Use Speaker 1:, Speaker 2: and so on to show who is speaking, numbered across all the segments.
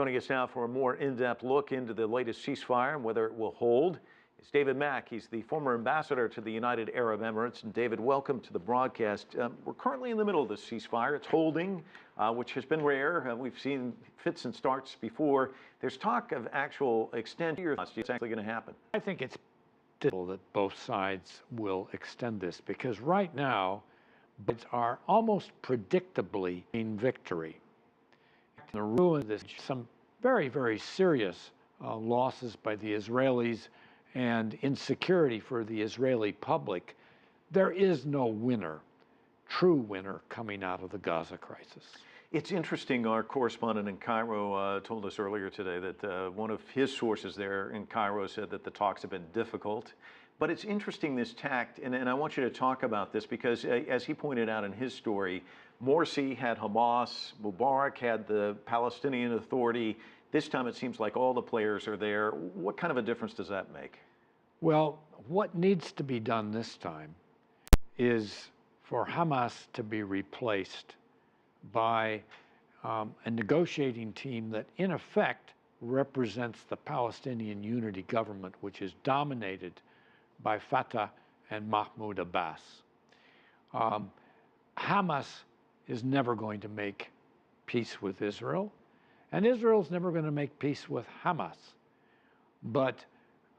Speaker 1: Joining us now for a more in-depth look into the latest ceasefire and whether it will hold is David Mack. He's the former ambassador to the United Arab Emirates. And David, welcome to the broadcast. We're currently in the middle of this ceasefire. It's holding, which has been rare. We've seen fits and starts before. There's talk of actual extension. What's actually going to happen?
Speaker 2: I think it's difficult that both sides will extend this because right now, both are almost predictably in victory. The ruin, there's some very, very serious losses by the Israelis and insecurity for the Israeli public. There is no winner, true winner, coming out of the Gaza crisis.
Speaker 1: It's interesting. Our correspondent in Cairo told us earlier today that one of his sources there in Cairo said that the talks have been difficult. But it's interesting, this tact, and I want you to talk about this because, as he pointed out in his story, Morsi had Hamas, Mubarak had the Palestinian Authority. This time it seems like all the players are there. What kind of a difference does that make?
Speaker 2: Well, what needs to be done this time is for Hamas to be replaced by a negotiating team that, in effect, represents the Palestinian Unity Government, which is dominated by Fatah and Mahmoud Abbas. Hamas is never going to make peace with Israel, and Israel's never going to make peace with Hamas. But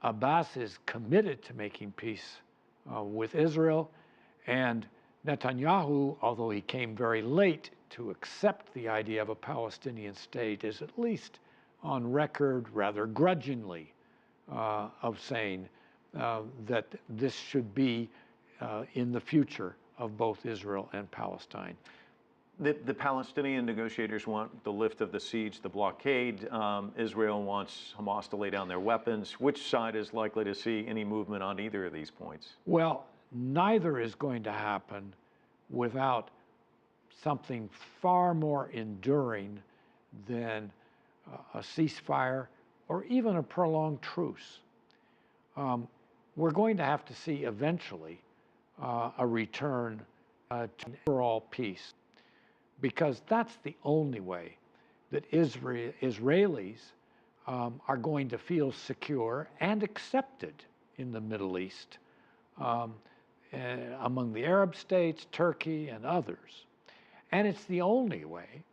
Speaker 2: Abbas is committed to making peace with Israel, and Netanyahu, although he came very late to accept the idea of a Palestinian state, is at least on record rather grudgingly of saying that this should be in the future of both Israel and Palestine.
Speaker 1: The Palestinian negotiators want the lift of the siege, the blockade. Israel wants Hamas to lay down their weapons. Which side is likely to see any movement on either of these points?
Speaker 2: Well, neither is going to happen without something far more enduring than a ceasefire or even a prolonged truce. We're going to have to see eventually a return to overall peace, because that's the only way that Israelis are going to feel secure and accepted in the Middle East, among the Arab states, Turkey, and others. And it's the only way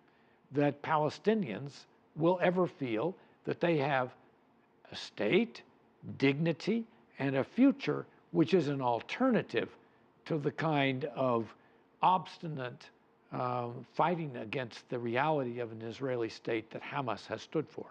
Speaker 2: that Palestinians will ever feel that they have a state, dignity, and a future which is an alternative to the kind of obstinate fighting against the reality of an Israeli state that Hamas has stood for.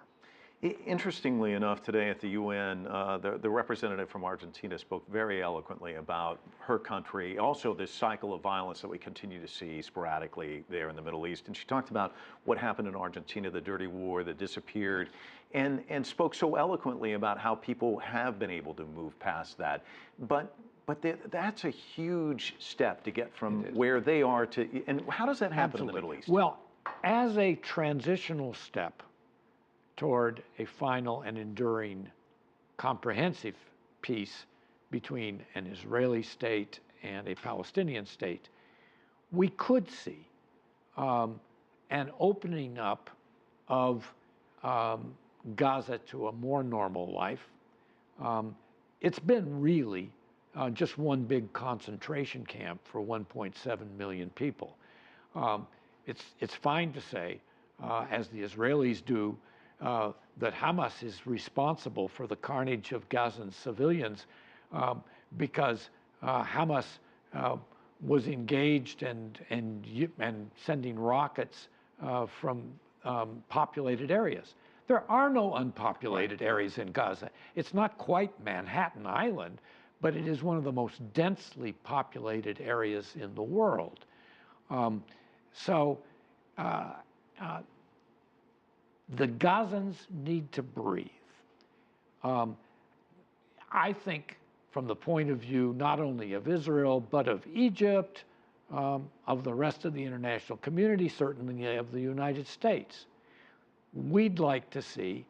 Speaker 1: Interestingly enough, today at the UN, the representative from Argentina spoke very eloquently about her country, also this cycle of violence that we continue to see sporadically there in the Middle East. And she talked about what happened in Argentina, the dirty war that disappeared, and spoke so eloquently about how people have been able to move past that. But that's a huge step to get from where they are to, and how does that happen in the Middle East?
Speaker 2: Well, as a transitional step toward a final and enduring comprehensive peace between an Israeli state and a Palestinian state, we could see an opening up of Gaza to a more normal life. It's been really just one big concentration camp for 1.7 million people. It's fine to say, as the Israelis do, that Hamas is responsible for the carnage of Gazan civilians because Hamas was engaged and sending rockets from populated areas. There are no unpopulated areas in Gaza. It's not quite Manhattan Island, but it is one of the most densely populated areas in the world. The Gazans need to breathe. I think from the point of view not only of Israel, but of Egypt, of the rest of the international community, certainly of the United States, we'd like to see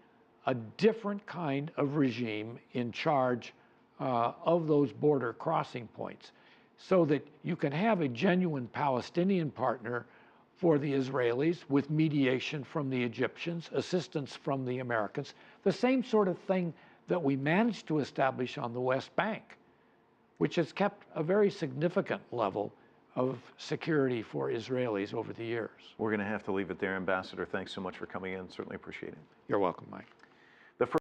Speaker 2: a different kind of regime in charge of those border crossing points so that you can have a genuine Palestinian partner for the Israelis with mediation from the Egyptians, assistance from the Americans, the same sort of thing that we managed to establish on the West Bank, which has kept a very significant level of security for Israelis over the years.
Speaker 1: We're going to have to leave it there, Ambassador. Thanks so much for coming in. Certainly appreciate it.
Speaker 2: You're welcome, Mike.